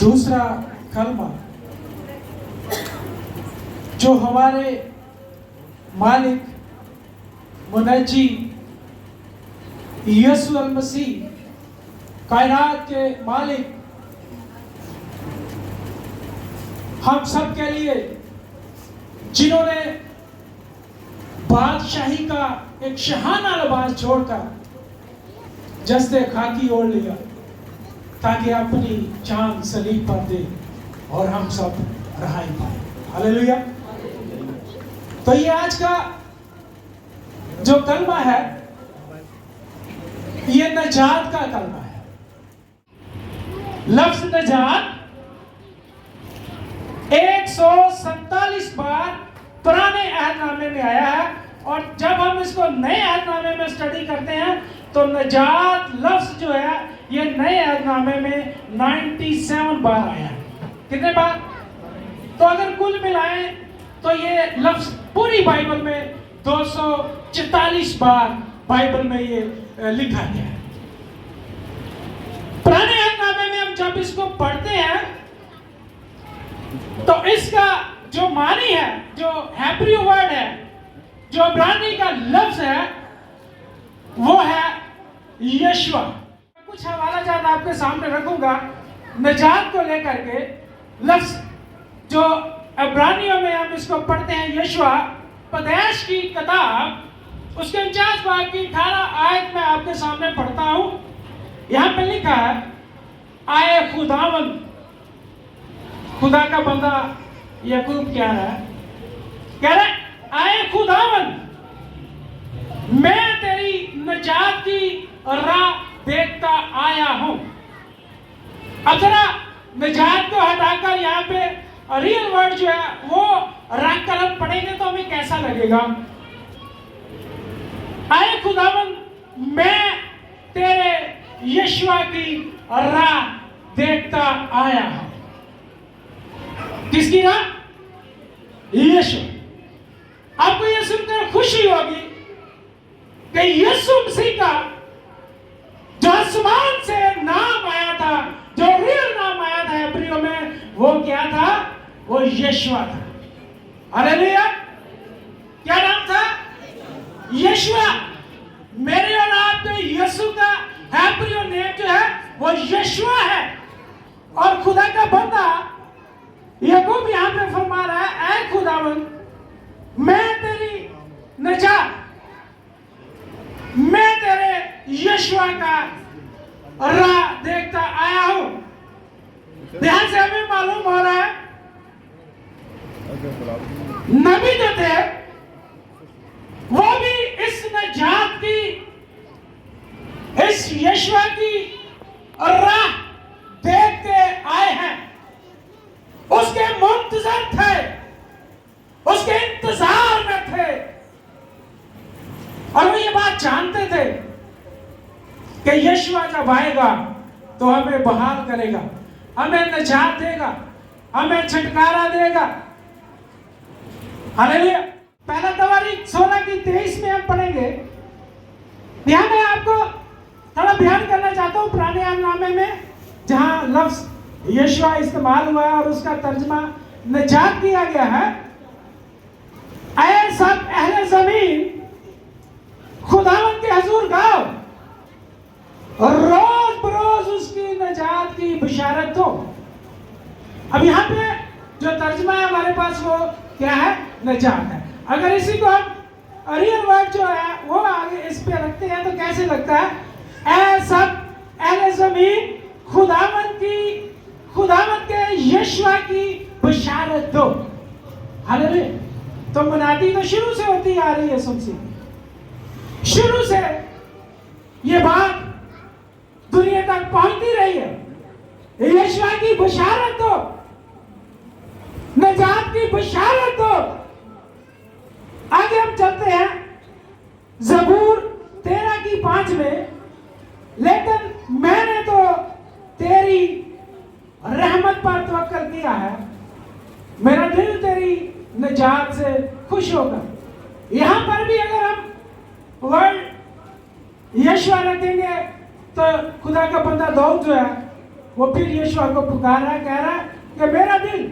दूसरा कलमा जो हमारे मालिक मुनज्जी यीशु अल मसीह कायनात के मालिक हम सब के लिए जिन्होंने बादशाही का एक शहाना लिबास छोड़कर जस्ते खाकी ओढ़ लिया ताकि अपनी जान सलीब पर दे और हम सब रहाई पाए। हालेलुया। तो ये आज का जो कलमा है ये नजात का कलमा है। लफ्ज नजात 147 बार पुराने अहदनामे में आया है और जब हम इसको नए अहदनामे में स्टडी करते हैं तो नजात लफ्ज जो है ये नए अहदनामे में 97 बार आया है। कितने बार? तो अगर कुल मिलाएं तो ये लफ्ज पूरी बाइबल में 244 बार बाइबल में ये लिखा गया है। पुराने अहदनामे में हम जब इसको पढ़ते हैं तो इसका जो मानी है, जो हेब्रू वर्ड है, जो इब्रानी का लफ्ज है वो है यशवा। कुछ हवाला जात आपके सामने रखूंगा नजात को लेकर के। लफ्ज जो इब्रानियों में हम इसको पढ़ते हैं यशवा, पैदाइश की किताब उसके 49 बाब की 18 आयत में आपके सामने पढ़ता हूं। यहां पे लिखा है, आए खुदावन, खुदा का बंदा याकूब क्या है, कह रहे आए खुदावन, मैं तेरी नजात की राह देखता आया हूं। अब जरा नजात को हटाकर यहाँ पे रियल वर्ड जो है वो रंग कलम पढ़ेंगे तो हमें कैसा लगेगा? आए खुदावन, मैं तेरे यशवा की राह देखता आया हूं। किसकी राह? यीशु। आपको यह सुनकर खुशी होगी कि यीशु मसीह का जो आसमान से नाम आया था, जो रियल नाम आया था इब्रियों में, वो क्या था? वो यशवा था। हालेलुया। क्या नाम था? यशवा। मेरे और आपके यीशु का हेब्रू नेम जो है वो यशवा है। और खुदा का बंदा याकूब यहां पे फरमा रहा है, ऐ खुदावन, मैं तेरी नजात, मैं तेरे यशवा का राह देखता आया हूं। ध्यान से हमें मालूम हो रहा है नबी जो थे वो भी इस नजात की, इस यशवा की राह देखते आए हैं। उसके मुंतजर थे, उसके इंतजार में थे और वो ये बात जानते थे कि यशवा जब आएगा तो हमें बहाल करेगा, हमें नजात देगा, हमें छुटकारा देगा। हालेलुया। पहला तवारीख 16 की 23 में हम पढ़ेंगे। यहां मैं आपको थोड़ा बयान करना चाहता हूं पुराने अहदनामे में जहां लफ्ज यशवा इस्तेमाल हुआ है और उसका तर्जमा नजात किया गया है। ऐ सब अहले जमीन, खुदावन के हुजूर गाओ और रोज बरोज उसकी नजात की बिशारत दो। अब यहाँ पे जो तर्जमा है हमारे पास वो क्या है? नजात है। अगर इसी को हम रियल वर्ड जो है वो आगे इस पे रखते हैं तो कैसे लगता है? ऐ सब अहले जमीन, खुदावन के यशवा की बिशारत दो। हालेलुया। तो मुनादी तो शुरू से होती आ रही है, सुनसी शुरू से ये बात दुनिया तक पहुंचती रही है। यशवा की बिशारत दो, नजात की बिशारत दो। आगे हम चलते हैं ज़बूर 13 की 5 में, लेकिन मैंने तो तेरी रहमत पर तवक्कल किया है, मेरा दिल तेरी नजात से खुश होगा। यहां पर भी अगर हम वर्ड यशवा रखेंगे तो खुदा का बंदा दाऊद जो है वो फिर यीशुआ को पुकार रहा है, कह रहा है कि मेरा दिल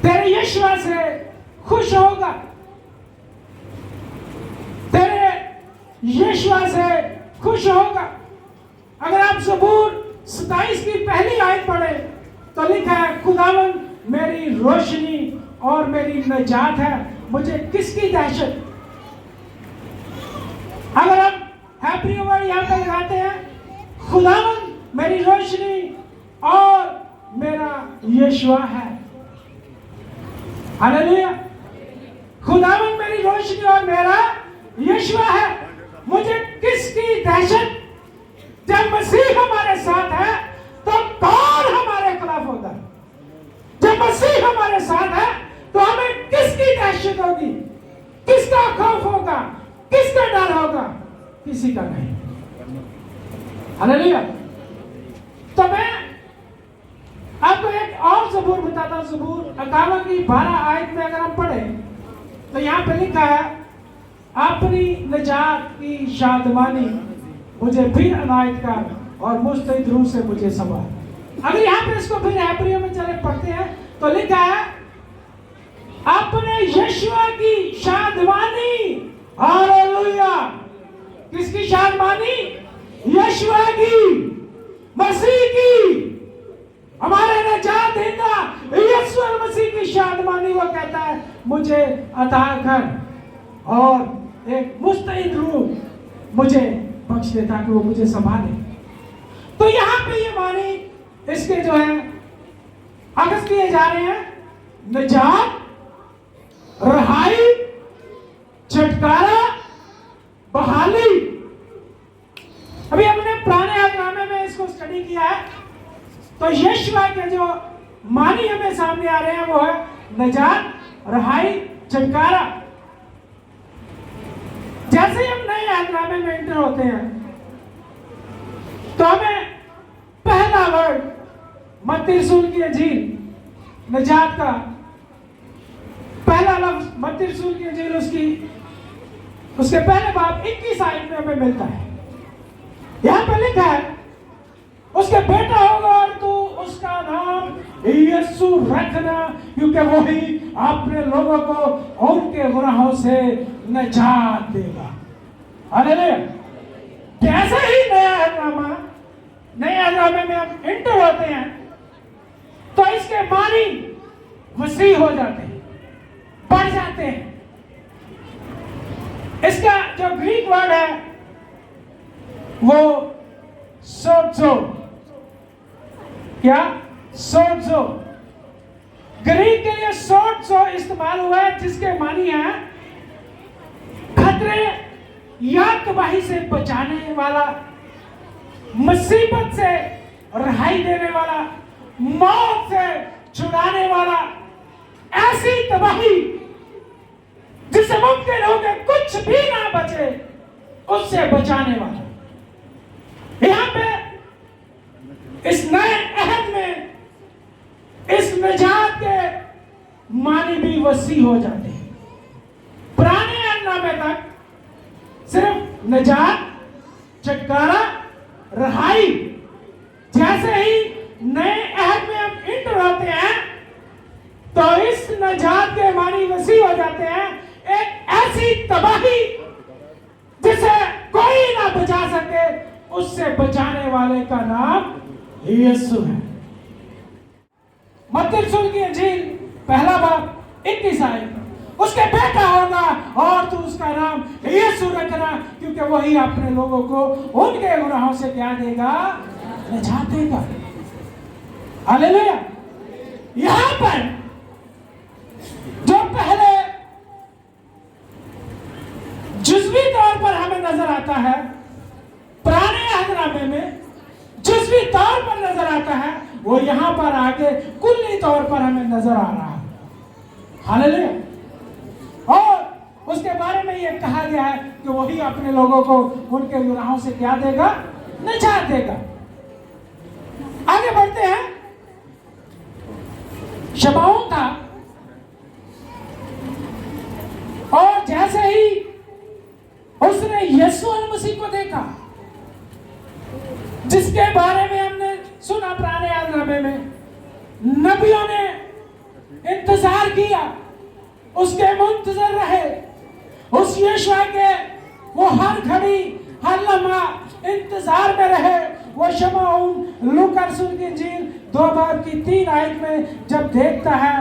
तेरे यीशुआ से खुश होगा, तेरे यीशुआ से खुश होगा। अगर आप ज़बूर 27 की पहली आयत पढ़े तो लिखा है, खुदावन मेरी रोशनी और मेरी निजात है, मुझे किसकी दहशत। अगर हम हैप्पी वर्ड यहां पर लगाते हैं, खुदावन मेरी रोशनी और मेरा यीशुआ है। हालेलुया। खुदावन मेरी रोशनी और मेरा यीशुआ है, मुझे किसकी दहशत। जब मसीह हमारे साथ है तो कौन हमारे खिलाफ होगा। जब मसीह हमारे साथ है तो हमें किसकी दहशत होगी, किसका खौफ होगा, किसका डर होगा, किसी का नहीं। हालेलुया। तो मैं आपको एक और ज़बूर बताता हूं। ज़बूर 51 की 12 आयत में अगर हम पढ़े तो यहां पे लिखा है, अपनी निजात की शादमानी मुझे फिर अनायत कर और मुस्तैद रूह से मुझे संभाल। अगर यहाँ पे इसको फिर हैब्रियों में चले पढ़ते हैं तो लिखा है, अपने यीशुआ की शादमानी। हालेलुया। किसकी शादमानी? यीशुआ की, मसीह की, हमारे निजात देना यीशु मसीह की शादमानी। वो कहता है मुझे अता कर और एक मुस्तैद रूह मुझे बख्श दे ताकि वो मुझे संभाले। तो यहाँ पे ये मानी इसके जो है अगस्त किए जा रहे हैं, निजात, रहाई, छुटकारा, बहाली। अभी हमने पुराने अहदनामे में इसको स्टडी किया है तो यीशुआ के जो मानी हमें सामने आ रहे हैं वो है निजात, रहाई, छुटकारा। जैसे हम नए अहदनामे में एंटर होते हैं तो हमें पहला वर्ड मत्ती रसूल की इंजील निजात का पहला लफ्ज मत्ती रसूल की इंजील उसके पहले बाब 21 आयत में हमें मिलता है। यहां पर लिखा है, उसके बेटा होगा और तू उसका नाम यीशु रखना, क्योंकि वही अपने लोगों को उनके गुनाहों से निजात देगा। हालेलुया। जैसे ही नए अहदनामे में हम एंटर होते हैं तो इसके मानी वसी हो जाते हैं, बढ़ जाते हैं। इसका जो ग्रीक वर्ड है वो सोज़ो, क्या सोज़ो, ग्रीक के लिए सोज़ो इस्तेमाल हुआ है, जिसके मानी है खतरे या तबाही से बचाने वाला, मुसीबत से रिहाई देने वाला, मौत से छुड़ाने वाला, ऐसी तबाही जिससे मुमकिन हो कि कुछ भी ना बचे उससे बचाने वाला। यहां पे इस नए अहद में इस निजात के मानी भी वसी हो जाते हैं। पुराने अहदनामे तक सिर्फ निजात, छुटकारा, रहाई। जैसे ही नए अहद में हम इंटर होते हैं तो इस निजात के मानी वसी हो जाते हैं। एक ऐसी तबाही जिसे कोई ना बचा सके, उससे बचाने वाले का नाम यीशु है। मत्ती रसूल की इंजील पहला बाब 21 आयत, उसके बेटा होगा और तू उसका नाम यीशु रखना, क्योंकि वही अपने लोगों को उनके गुनाहों से क्या देगा, निजात देगा। हालेलुया। यहां पर जो पहले जुज़वी तौर पर हमें नजर आता है, पुराने अहदनामे में जुज़वी तौर पर नजर आता है, वो यहां पर आके कुल्ली तौर पर हमें नजर आ रहा है। हालेलुया। और उसके बारे में ये कहा गया है कि वही अपने लोगों को उनके गुनाहों से क्या देगा, निजात देगा। आगे बढ़ते हैं। शमौन था और जैसे ही उसने यीशु मसीह को देखा, जिसके बारे में हमने समय में नबियों ने इंतजार किया, उसके मुंतजर रहे, उस यीशुआ के वो हर घड़ी हर लम्हा इंतजार में रहे। वो शमऊन लूका रसूल की इंजील 2 बाब की 3 आयत में जब देखता है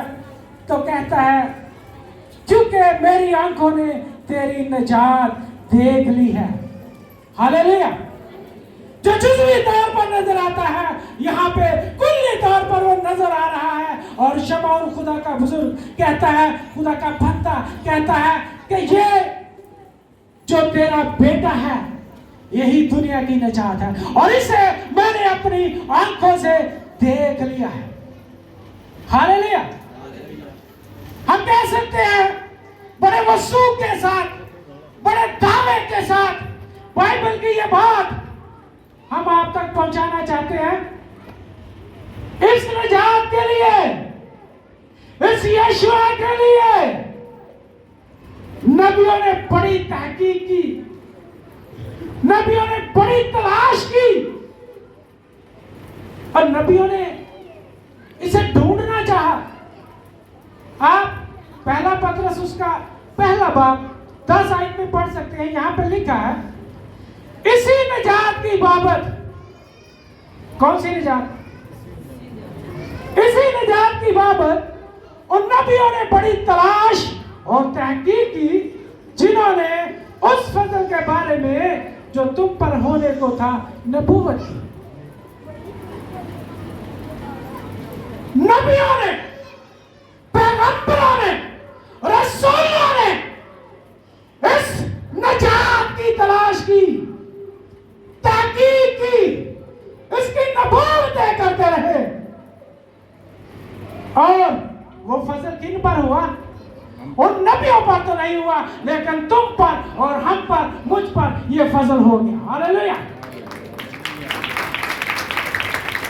तो कहता है, क्योंकि मेरी आंखों ने तेरी निजात देख ली है। हालेलुया। जो जुज़वी तौर पर नजर आता है, यहाँ पे कुल्ली तौर पर वो नजर आ रहा है। और शमऊन खुदा का बुजुर्ग कहता है, खुदा का भक्ता कहता है कि ये जो तेरा बेटा है यही दुनिया की निजात है और इसे मैंने अपनी आंखों से देख लिया है। हालेलुया। हम कह सकते हैं बड़े वसूख के साथ, बड़े दावे के साथ बाइबल की ये बात हम आप तक पहुंचाना चाहते हैं। इस निजात के लिए, इस यीशुआ के लिए नबियों ने बड़ी तहकीक की, नबियों ने बड़ी तलाश की और नबियों ने इसे ढूंढना चाहा। आप पहला पतरस उसका पहला बाब 10 आयत में पढ़ सकते हैं। यहां पर लिखा है, इसी निजात की बाबत। कौन सी निजात? इसी निजात की बाबत उन नबियों ने बड़ी तलाश और तहकीक की जिन्होंने उस फजल के बारे में जो तुम पर होने को था नबूवत की। नबियों ने, पैगंबरों ने, रसूलों ने इस निजात की तलाश की, तहकीक की, इसकी नबूवतें करते रहे। और वो फजल किन पर हुआ? उन नबियों पर तो नहीं हुआ, लेकिन तुम पर और हम पर, मुझ पर ये फजल हो गया। हालेलुया।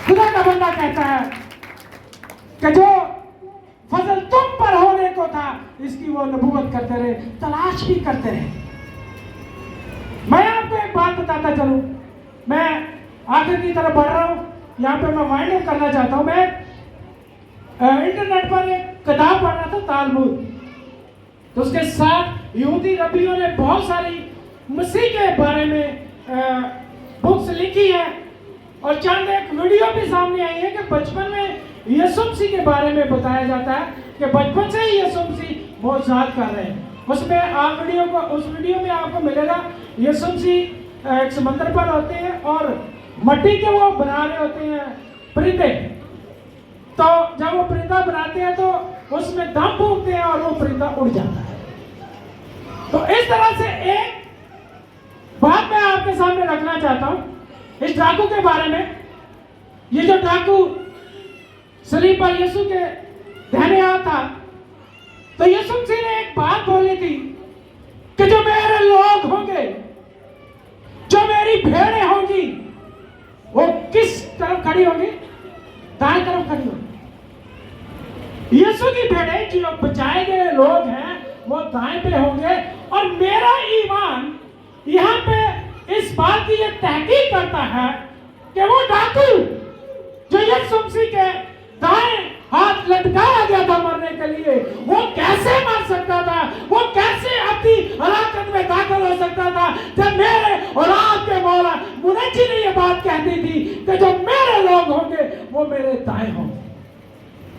खुदा का बंदा कहता है कि जो फजल तुम पर होने को था इसकी वो नबूवत करते रहे, तलाश भी करते रहे। मैं आपको एक बात बताता चलूं, मैं आखिर की तरफ बढ़ रहा हूं, यहां पे मैं वाइंड अप करना चाहता हूं। मैं इंटरनेट पर एक किताब पढ़ रहा था, तालमुद। तो उसके साथ यहूदी रब्बियों ने बहुत सारी मसीह के बारे में बुक्स लिखी है और चंद एक वीडियो भी सामने आई है कि बचपन में यीशु मसीह के बारे में बताया जाता है कि बचपन से ही यीशु मसीह मौजूद कर रहे हैं। उसमें आप उस वीडियो में आपको मिलेगा यीशु मसीह एक समंदर पर होते हैं और मट्टी के वो बना रहे होते हैं परिंदे। तो जब वो परिंदा बनाते हैं तो उसमें दम फूंकते हैं और वो परिंदा उड़ जाता है। तो इस तरह से एक बात मैं आपके सामने रखना चाहता हूं इस डाकू के बारे में। ये जो डाकू सलीब पर यीशु के ध्यान आया था, तो यीशु मसीह ने एक बात बोली थी कि जो मेरे लोग होंगे, जो मेरी भेड़ें होंगी, वो किस तरफ खड़ी होंगी? दाएं तरफ खड़ी होंगी। यीशु की भेड़ें जो बचाए गए लोग हैं वो दाएं पे होंगे। और मेरा ईमान यहाँ पे इस बात की ये तहकीक करता है कि वो डाकू जो यीशु मसीह के दाएं हाथ लटकाया गया था मरने के लिए, वो कैसे मर सकता था, वो कैसे अपनी हलाकत में दाखिल हो सकता था जब मेरे और आपके मौला मुनज्जी ने ये बात कहती थी कि जो मेरे लोग होंगे वो मेरे दाएं होंगे।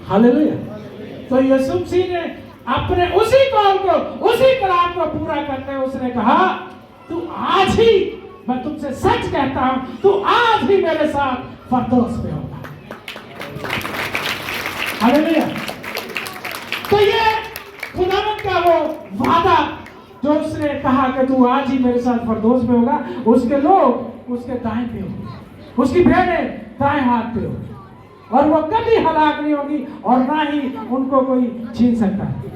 हालेलुया। तो यीशु मसीह ने अपने उसी कौल को, उसी कलाम को पूरा करते हुए उसने कहा, तू आज ही, मैं तुमसे सच कहता हूं, तू आज ही मेरे साथ फरदौस में होगा। हालेलुया। तो ये खुदावंद का वो वादा जो उसने कहा कि तू आज ही मेरे साथ फरदौस में होगा, उसके लोग उसके दाएं पे होंगे, उसकी भेड़ें दाएं हाथ पे होंगी और वो कभी हलाक नहीं होगी और ना ही उनको कोई छीन सकता है।